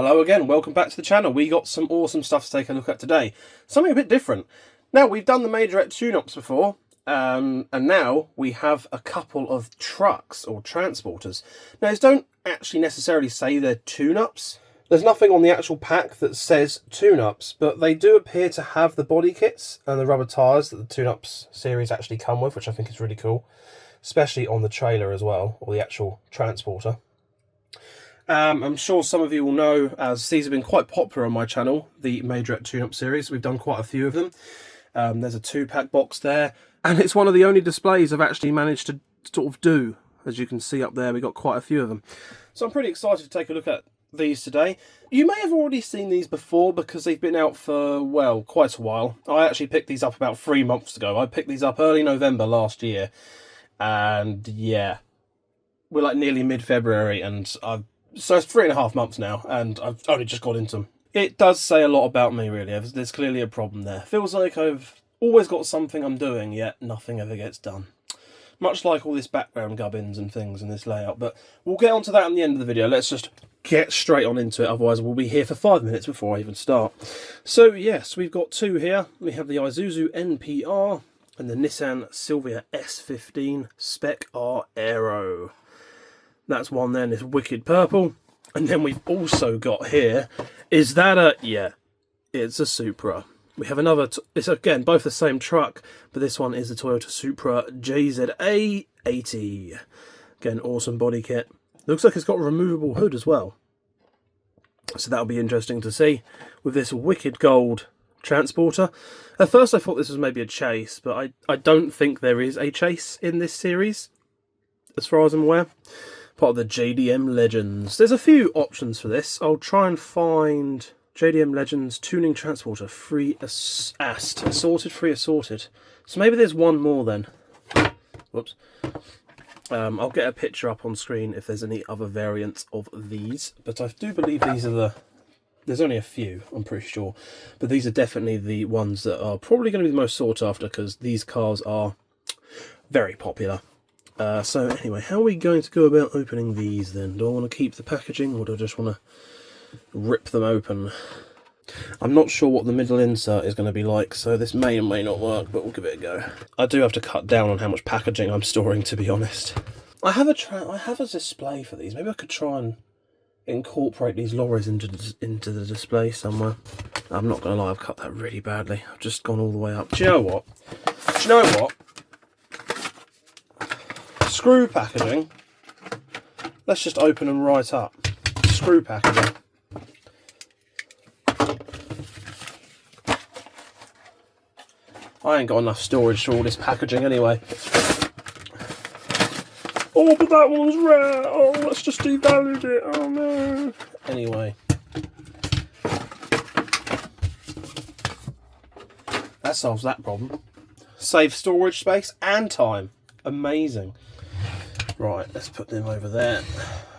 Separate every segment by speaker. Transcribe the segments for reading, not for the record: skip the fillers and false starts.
Speaker 1: Hello again, welcome back to the channel. We got some awesome stuff to take a look at today. Something a bit different. Now, we've done the Majorette tune-ups before, and now we have a couple of trucks or transporters. Now, these don't actually necessarily say they're tune-ups. There's nothing on the actual pack that says tune-ups, but they do appear to have the body kits and the rubber tyres that the tune-ups series actually come with, which I think is really cool, especially on the trailer as well, or the actual transporter. I'm sure some of you will know, as these have been quite popular on my channel, the Majorette tune-up series. We've done quite a few of them. There's a 2-pack box there, and it's one of the only displays I've actually managed to sort of do. As you can see up there, we've got quite a few of them. So I'm pretty excited to take a look at these today. You may have already seen these before because they've been out for, well, quite a while. I actually picked these up about 3 months ago. I picked these up early November last year, and yeah, we're like nearly mid-February, and so it's 3.5 months now, and I've only just got into them. It does say a lot about me, really. There's clearly a problem there. Feels like I've always got something I'm doing, yet nothing ever gets done. Much like all this background gubbins and things in this layout, but we'll get onto that at the end of the video. Let's just get straight on into it, otherwise we'll be here for 5 minutes before I even start. So yes, we've got two here. We have the Isuzu NPR and the Nissan Silvia S15 Spec R Aero. That's one then, it's wicked purple. And then we've also got here, is that a, yeah, it's a Supra. We have another, it's again, both the same truck, but this one is the Toyota Supra JZA80. Again, awesome body kit. Looks like it's got a removable hood as well. So that'll be interesting to see with this wicked gold transporter. At first I thought this was maybe a chase, but I don't think there is a chase in this series, as far as I'm aware. Part of the JDM Legends. There's a few options for this. I'll try and find JDM Legends Tuning Transporter, free assorted, free assorted. So maybe there's one more then. Whoops. I'll get a picture up on screen if there's any other variants of these. But I do believe these are the... There's only a few, I'm pretty sure. But these are definitely the ones that are probably going to be the most sought after, because these cars are very popular. So anyway, how are we going to go about opening these then? Do I want to keep the packaging, or do I just want to rip them open? I'm not sure what the middle insert is going to be like, so this may or may not work, but we'll give it a go. I do have to cut down on how much packaging I'm storing, to be honest. I have a display for these. Maybe I could try and incorporate these lorries into the display somewhere. I'm not going to lie, I've cut that really badly. I've just gone all the way up. Do you know what? Screw packaging. Let's just open them right up. Screw packaging. I ain't got enough storage for all this packaging anyway. Oh, but that one's rare. Oh, let's just devalue it. Oh no. Anyway. That solves that problem. Save storage space and time. Amazing. Right, let's put them over there.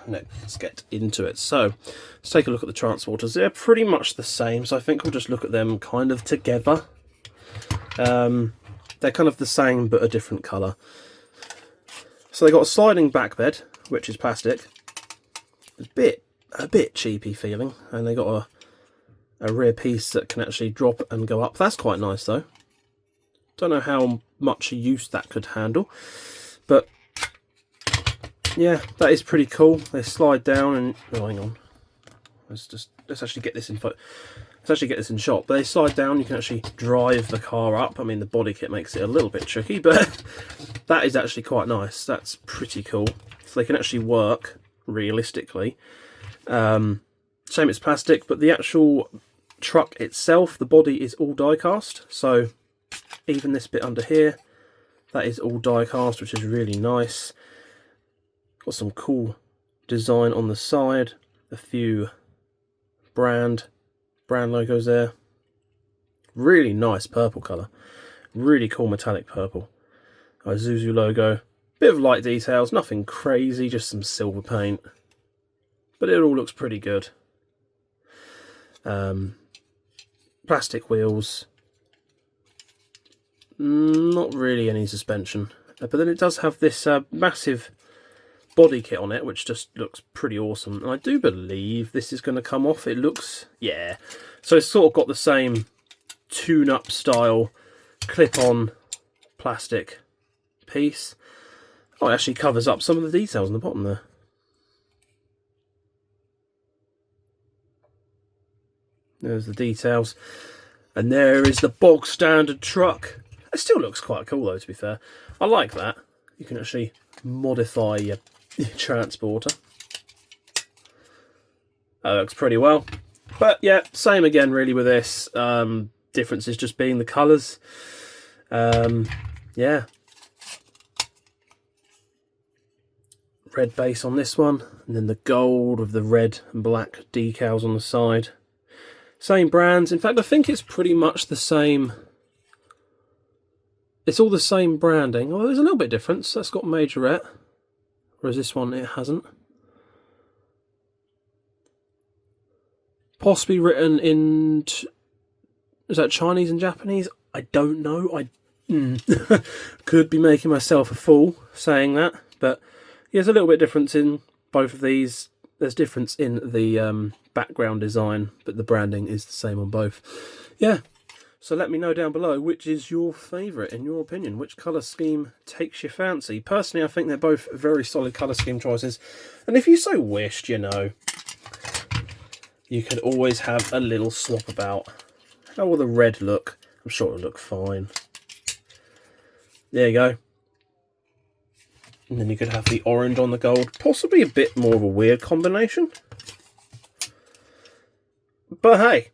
Speaker 1: Let's get into it. So, let's take a look at the transporters. They're pretty much the same, so I think we'll just look at them kind of together. They're kind of the same, but a different colour. So they got a sliding back bed, which is plastic. A bit cheapy feeling, and they got a rear piece that can actually drop and go up. That's quite nice though. Don't know how much use that could handle, but yeah, that is pretty cool. They slide down and oh, hang on. Let's actually get this in shot. But they slide down. You can actually drive the car up. I mean, the body kit makes it a little bit tricky, but that is actually quite nice. That's pretty cool. So they can actually work realistically. Shame it's plastic, but the actual truck itself, the body is all die cast. So even this bit under here, that is all die cast, which is really nice. Got some cool design on the side, a few brand logos there. Really nice purple colour, really cool metallic purple. Isuzu logo, bit of light details, nothing crazy, just some silver paint, but it all looks pretty good. Plastic wheels, not really any suspension, but then it does have this massive body kit on it, which just looks pretty awesome. And I do believe this is going to come off. It looks, yeah. So it's sort of got the same tune-up style clip-on plastic piece. Oh, it actually covers up some of the details on the bottom there. There's the details. And there is the bog standard truck. It still looks quite cool though, to be fair. I like that. You can actually modify your transporter. That looks pretty well. But yeah, same again really with this. Difference is just being the colours. Yeah. Red base on this one, and then the gold with the red and black decals on the side. Same brands. In fact, I think it's pretty much the same. It's all the same branding. Oh, there's a little bit of difference. That's got Majorette, whereas this one, it hasn't. Possibly written in... is that Chinese and Japanese? I don't know. I could be making myself a fool saying that, but yeah, there's a little bit of difference in both of these. There's difference in the background design, but the branding is the same on both. Yeah, so let me know down below which is your favourite in your opinion. Which colour scheme takes your fancy? Personally, I think they're both very solid colour scheme choices. And if you so wished, you know, you could always have a little swap about. How will the red look? I'm sure it'll look fine. There you go. And then you could have the orange on the gold. Possibly a bit more of a weird combination. But hey,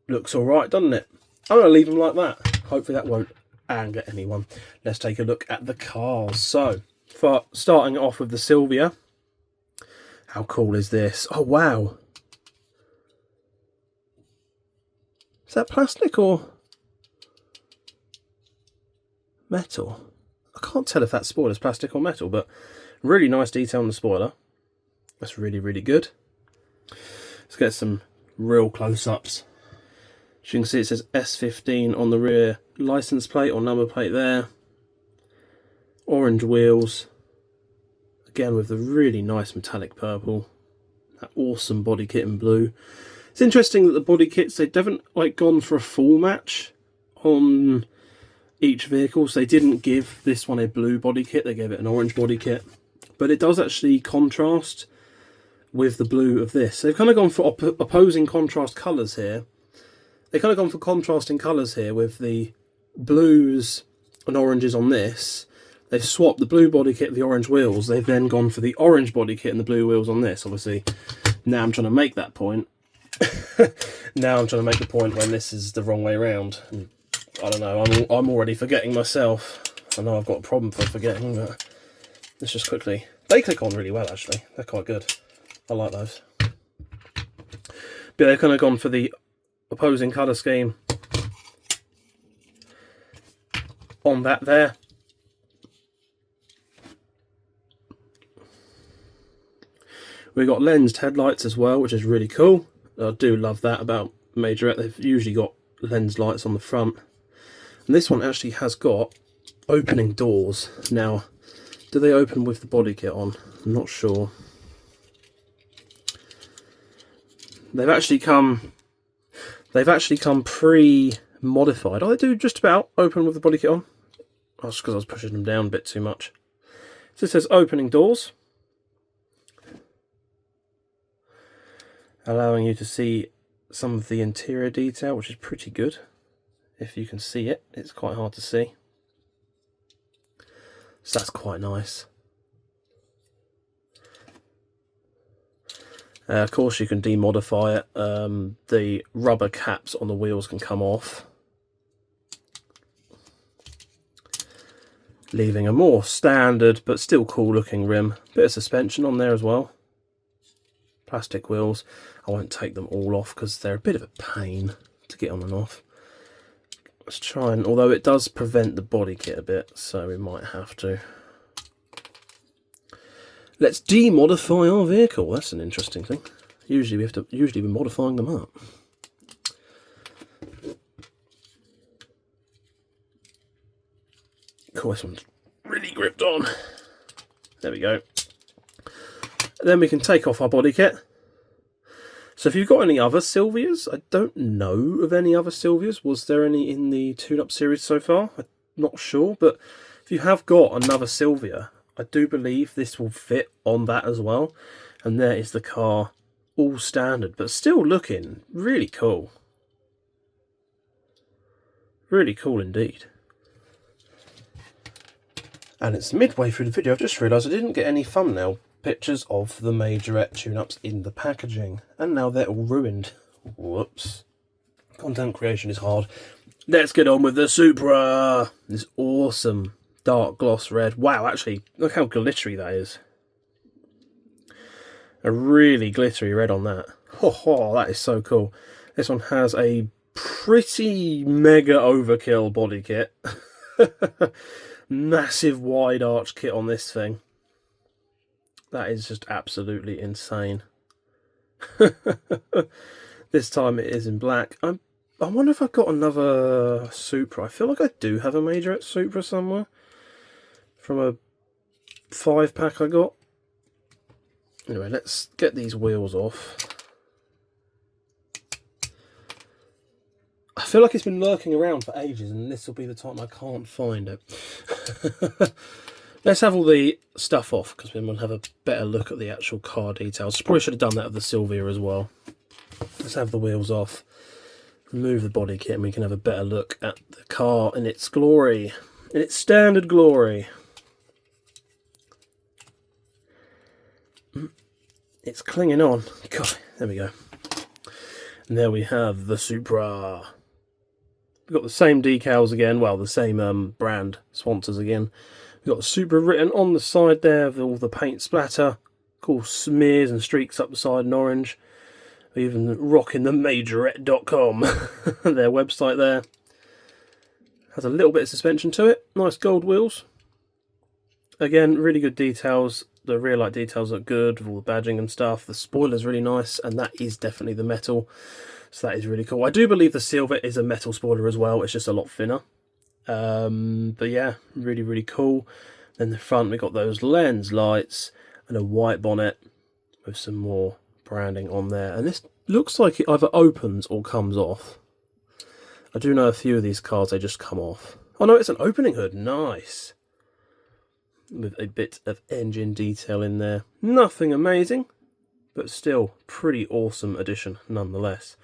Speaker 1: looks alright, doesn't it? I'm going to leave them like that. Hopefully that won't anger anyone. Let's take a look at the cars. So, for starting off with the Silvia. How cool is this? Oh, wow. Is that plastic or metal? I can't tell if that spoiler's plastic or metal, but really nice detail on the spoiler. That's really, really good. Let's get some real close-ups. As you can see, it says S15 on the rear license plate or number plate there. Orange wheels. Again with the really nice metallic purple. That awesome body kit in blue. It's interesting that the body kits, they haven't like gone for a full match on each vehicle, so they didn't give this one a blue body kit, they gave it an orange body kit, but it does actually contrast with the blue of this. They've kind of gone for opposing contrast colours here. They've kind of gone for contrasting colours here with the blues and oranges on this. They've swapped the blue body kit with the orange wheels. They've then gone for the orange body kit and the blue wheels on this. Obviously, now I'm trying to make that point. Now I'm trying to make the point when this is the wrong way around. And I don't know, I'm already forgetting myself. I know I've got a problem for forgetting, but let's just quickly... They click on really well, actually. They're quite good. I like those. But they've kind of gone for the opposing colour scheme on that there. We've got lensed headlights as well, which is really cool. I do love that about Majorette. They've usually got lens lights on the front. And this one actually has got opening doors. Now, do they open with the body kit on? I'm not sure. They've actually come pre-modified. Oh, they do just about open with the body kit on. That's because I was pushing them down a bit too much. So it says opening doors, allowing you to see some of the interior detail, which is pretty good. If you can see it, it's quite hard to see. So that's quite nice. Of course you can demodify it. The rubber caps on the wheels can come off, leaving a more standard but still cool looking rim. Bit of suspension on there as well. Plastic wheels. I won't take them all off because they're a bit of a pain to get on and off. Let's try and, although it does prevent the body kit a bit, so we might have to. Let's demodify our vehicle. That's an interesting thing. Usually we're modifying them up. Cool, this one's really gripped on. There we go. Then we can take off our body kit. So if you've got any other Silvias, I don't know of any other Silvias. Was there any in the tune-up series so far? I'm not sure, but if you have got another Silvia, I do believe this will fit on that as well. And there is the car, all standard, but still looking really cool. Really cool indeed. And it's midway through the video, I've just realised I didn't get any thumbnail pictures of the Majorette tune-ups in the packaging, and now they're all ruined. Whoops. Content creation is hard. Let's get on with the Supra. This awesome dark gloss red. Wow, actually, look how glittery that is. A really glittery red on that. Oh, that is so cool. This one has a pretty mega overkill body kit. Massive wide arch kit on this thing. That is just absolutely insane. This time it is in black. I wonder if I've got another Supra. I feel like I do have a Majorette Supra somewhere. From a 5-pack I got. Anyway, let's get these wheels off. I feel like it's been lurking around for ages, and this will be the time I can't find it. Let's have all the stuff off, because then we'll have a better look at the actual car details. Probably should have done that of the Silvia as well. Let's have the wheels off, remove the body kit, and we can have a better look at the car in its glory, in its standard glory. It's clinging on. God, there we go. And there we have the Supra. We've got the same decals again, well, the same brand sponsors again. We've got the Supra written on the side there with all the paint splatter. Cool smears and streaks up the side in orange. We're even rocking the Majorette.com, their website there. Has a little bit of suspension to it. Nice gold wheels. Again, really good details. The rear light details look good with all the badging and stuff. The spoiler's really nice, and that is definitely the metal. So that is really cool. I do believe the Silver is a metal spoiler as well. It's just a lot thinner. But yeah, really, really cool. Then the front, we got those lens lights and a white bonnet with some more branding on there. And this looks like it either opens or comes off. I do know a few of these cars, they just come off. Oh no, it's an opening hood. Nice. With a bit of engine detail in there. Nothing amazing, but still pretty awesome addition nonetheless.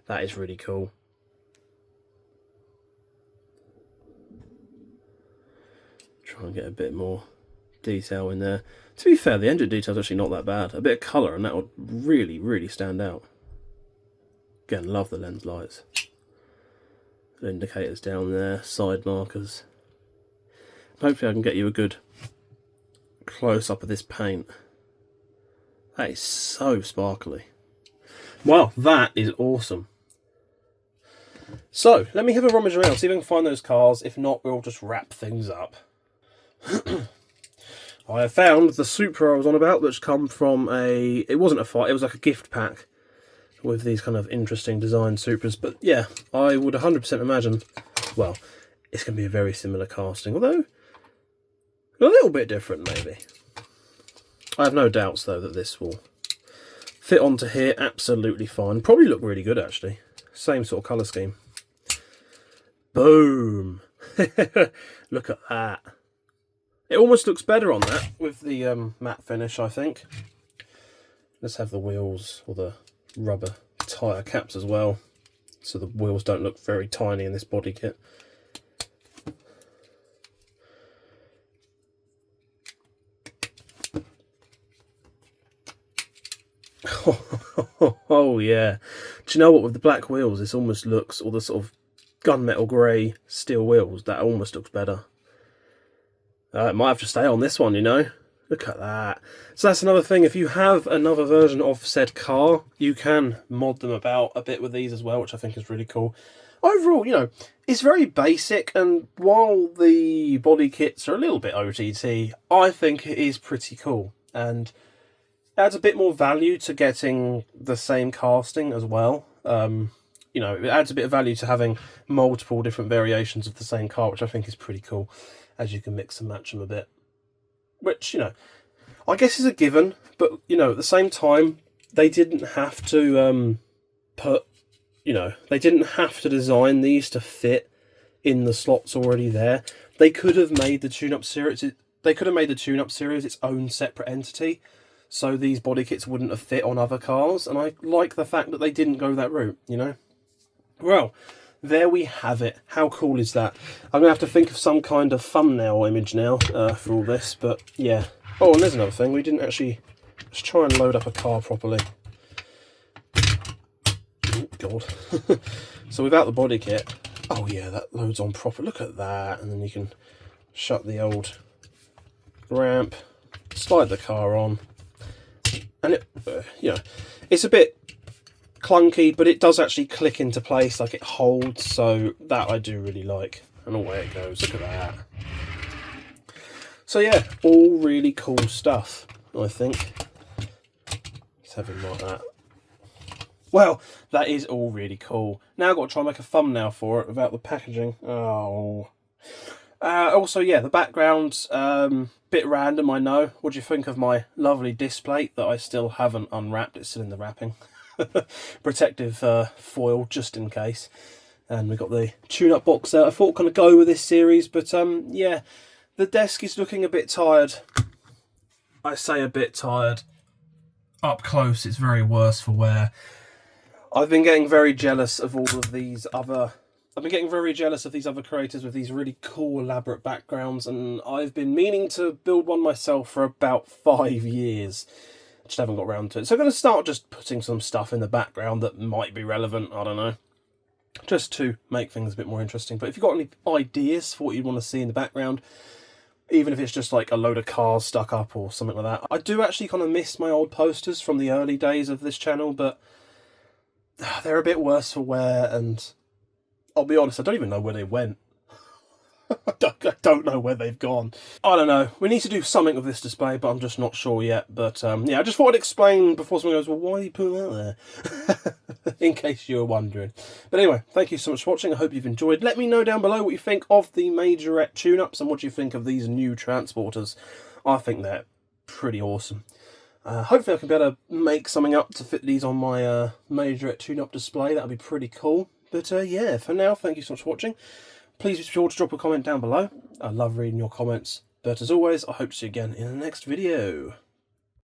Speaker 1: That is really cool. Try and get a bit more detail in there. To be fair, the engine detail is actually not that bad. A bit of colour and that would really, really stand out. Again, love the lens lights. The indicators down there, side markers. Hopefully I can get you a good close-up of this paint. That is so sparkly. Wow, that is awesome. So, let me have a rummage around, see if I can find those cars. If not, we'll just wrap things up. I have found the Supra I was on about, which come from a... It wasn't a fight, it was like a gift pack with these kind of interesting design Supras. But yeah, I would 100% imagine, well, it's going to be a very similar casting, although a little bit different maybe. I have no doubts though that this will fit onto here absolutely fine. Probably look really good actually. Same sort of colour scheme. Boom! Look at that. It almost looks better on that with the matte finish, I think. Let's have the wheels or the rubber tyre caps as well, so the wheels don't look very tiny in this body kit. Oh yeah. Do you know what, with the black wheels this almost looks, or the sort of gunmetal grey steel wheels, that almost looks better. It might have to stay on this one, you know. Look at that. So that's another thing, if you have another version of said car, you can mod them about a bit with these as well, which I think is really cool. Overall, you know, it's very basic, and while the body kits are a little bit OTT, I think it is pretty cool, and adds a bit more value to getting the same casting as well. You know, it adds a bit of value to having multiple different variations of the same car, which I think is pretty cool, as you can mix and match them a bit. Which, you know, I guess is a given, but, you know, at the same time, they didn't have to they didn't have to design these to fit in the slots already there. They could have made the tune-up series. They could have made the tune-up series its own separate entity, so these body kits wouldn't have fit on other cars. And I like the fact that they didn't go that route. You know. Well, there we have it. How cool is that? I'm gonna have to think of some kind of thumbnail image now for all this. But yeah. Oh, and there's another thing. We didn't actually. Let's try and load up a car properly. Oh, God. So without the body kit, oh yeah, that loads on proper. Look at that. And then you can shut the old ramp, slide the car on, and it, you know, it's a bit clunky, but it does actually click into place, like it holds, so that I do really like. And away it goes. Look at that. So yeah, all really cool stuff, I think. Let's have him like that. Well, that is all really cool. Now I've got to try and make a thumbnail for it without the packaging. Oh. Also, yeah, the background's bit random, I know. What do you think of my lovely display that I still haven't unwrapped? It's still in the wrapping. Protective foil, just in case. And we've got the tune-up box there. I thought kind of go with this series, but yeah, the desk is looking a bit tired. I say a bit tired. Up close, it's very worse for wear. I've been getting very jealous of all of these other... I've been getting very jealous of these other creators with these really cool, elaborate backgrounds, and I've been meaning to build one myself for about 5 years. Just haven't got around to it. So I'm going to start just putting some stuff in the background that might be relevant, I don't know. Just to make things a bit more interesting. But if you've got any ideas for what you want to see in the background, even if it's just like a load of cars stuck up or something like that. I do actually kind of miss my old posters from the early days of this channel, but they're a bit worse for wear, and I'll be honest, I don't even know where they went. I don't know where they've gone. I don't know. We need to do something with this display, but I'm just not sure yet. But yeah, I just thought I'd explain before someone goes, well, why are you putting that there? In case you were wondering. But anyway, thank you so much for watching. I hope you've enjoyed. Let me know down below what you think of the Majorette tune-ups and what you think of these new transporters. I think they're pretty awesome. Hopefully I can be able to make something up to fit these on my Majorette tune-up display. That would be pretty cool. But yeah, for now, thank you so much for watching. Please be sure to drop a comment down below. I love reading your comments. But as always, I hope to see you again in the next video.